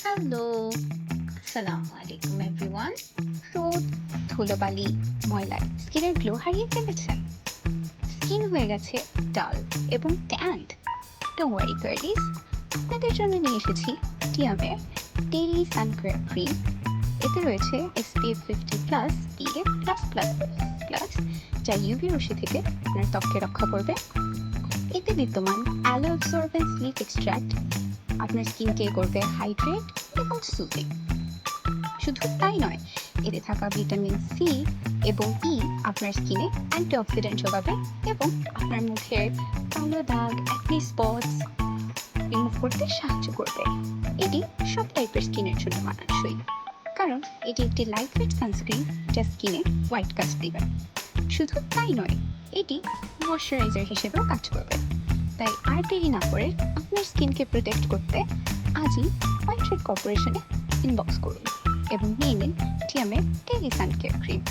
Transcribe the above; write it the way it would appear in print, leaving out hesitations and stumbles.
Hello, আসসালামু আলাইকুম everyone. রোদ, ধুলোবালি, ময়লায় স্কিনের গ্লো হারিয়ে ফেলেছেন? স্কিন হয়ে গেছে ডাল এবং ট্যান্ড? ডোন্ট ওয়ারি গার্লিস, আপনাদের জন্য নিয়ে এসেছি টিয়ামের ডেইলি সানকেয়ার ক্রিম। এতে রয়েছে SPF 50 plus PA plus plus plus, যা ইউভি রশ্মি থেকে আপনার ত্বককে রক্ষা করবে। এতে বিদ্যমান অ্যালো অ্যাবসর্বেন্ট স্লিপ এক্সট্রাক্ট আপনার স্কিনকে করবে হাইড্রেট এবং সুদিং। শুধু তাই নয়, এতে থাকা ভিটামিন সি এবং ই আপনার স্কিনে অ্যান্টিঅক্সিডেন্ট যোগাবে এবং আপনার মুখের কালো দাগ, অ্যাকনি স্পটস রিমুভ করতে সাহায্য করবে। এটি সব টাইপের স্কিনের জন্য মানানসই, কারণ এটি একটি লাইটওয়েট সানস্ক্রিন যা স্কিনে হোয়াইট কাস্ট দেবে। শুধু তাই নয়, এটি ময়শ্চারাইজার হিসেবেও কাজ করবে। তাই আর দেরি না করে আপনার স্কিনকে প্রোটেক্ট করতে আজই হোয়াইট রেড কর্পোরেশনে ইনবক্স করুন এবং নিয়ে নিন টিয়ামের ডেইলি সানকেয়ার ক্রিম।